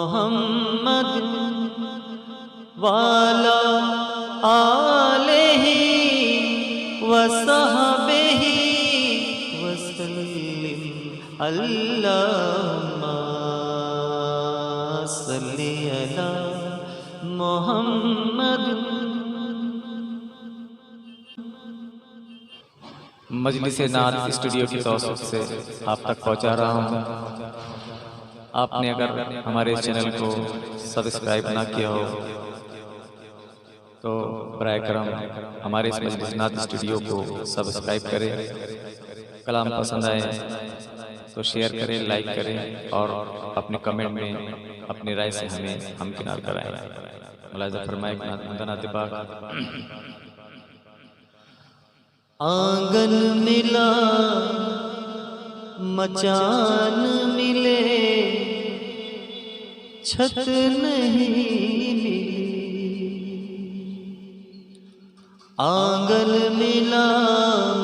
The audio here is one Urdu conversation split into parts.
محمد والا آلہ وصحبہ وسلم اللہم صلی علی محمد۔ مجلس نعت اسٹوڈیو کی توسط سے آپ تک پہنچا رہا ہوں۔ آپ نے اگر ہمارے اس چینل کو سبسکرائب نہ کیا ہو تو برائے کرم ہمارے اس مجلس نعت اسٹوڈیو کو سبسکرائب کریں۔ کلام پسند آئے تو شیئر کریں، لائک کریں اور اپنے کمنٹ میں اپنی رائے سے ہمیں ہمکنار کرائیں۔ ملاحظہ فرمائے نعت پاک۔ آنگن ملا مچان ملے، چھت نہیں ملی۔ آنگن ملا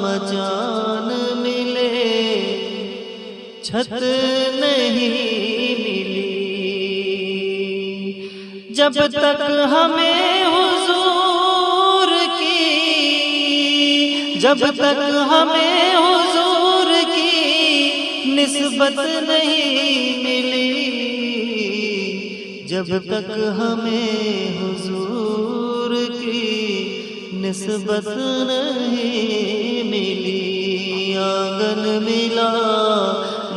مچان ملے، چھت نہیں ملی۔ جب تک ہمیں حضور کی، جب تک ہمیں حضور کی نسبت نہیں ملی، جب تک ہمیں حضور کی نسبت نہیں ملی۔ آنگن ملا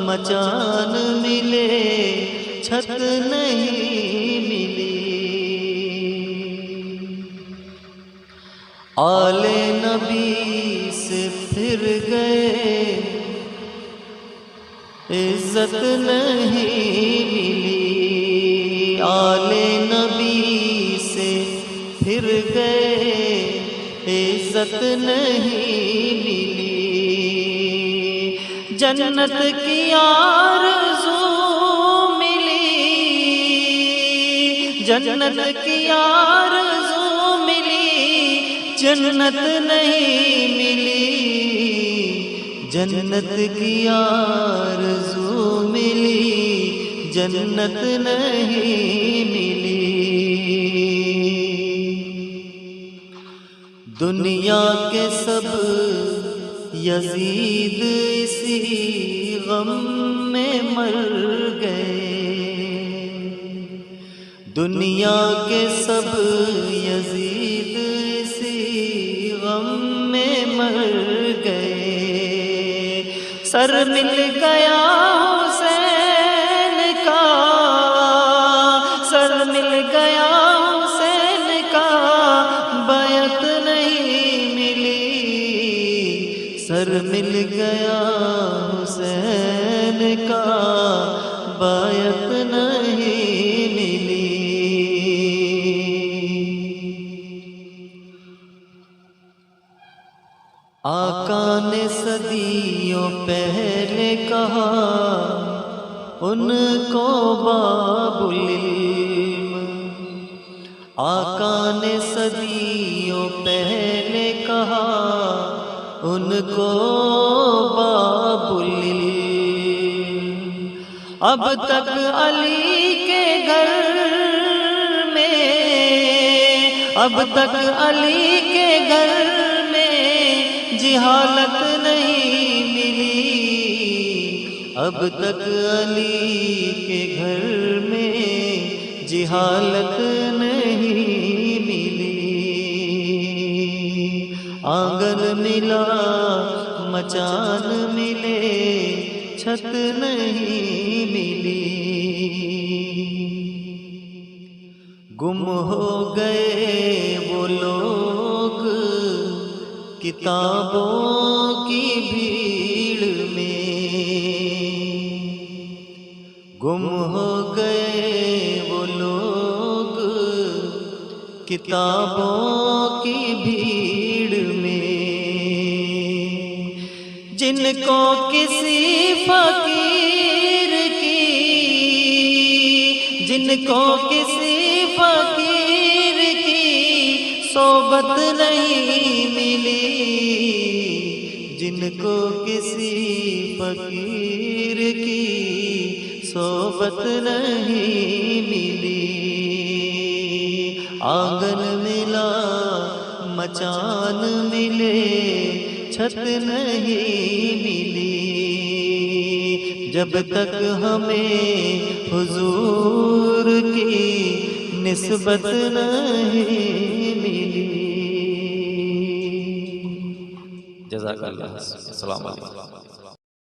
مچان ملے، چھت نہیں ملی۔ آل نبی سے پھر گئے، عزت نہیں ملی۔ آل نبی سے پھر گئے، عزت نہیں ملی۔ جنت کی آرزو ملی، جنت کی آرزو ملی، جنت نہیں ملی۔ جنت کی آرزو ملی، جنت نہیں ملی۔ دنیا کے سب یزید اسی غم میں مر گئے، دنیا کے سب یزید اسی غم میں مر گئے۔ سر مل گیا حسین کا، سر مل گیا حسین کا، بیعت نہیں ملی۔ سر مل گیا حسین کا، بیعت نہیں ملی۔ آقا نے صدیوں پہلے کہا ان کو باب العلم، آقا نے صدیوں پہلے کہا ان کو باب العلم۔ اب تک علی کے گھر میں، اب تک علی کے گھر جہالت نہیں ملی، اب تک علی کے گھر میں جہالت نہیں ملی۔ آنگن ملا مچان ملے، چھت نہیں ملی۔ گم ہو گئے وہ لوگ کتابوں کی بھیڑ میں، گم ہو گئے وہ لوگ کتابوں کی بھیڑ میں، جن کو کسی فقیر کی، جن کو کسی فقیر کی صحبت نہیں ملی، جن کو کسی فقیر کی صحبت نہیں ملی۔ آنگن ملا مچان ملے چھت نہیں ملی، جب تک ہمیں حضور کی نسبت نہیں ملی۔ جزاک اللہ، السلام علیکم۔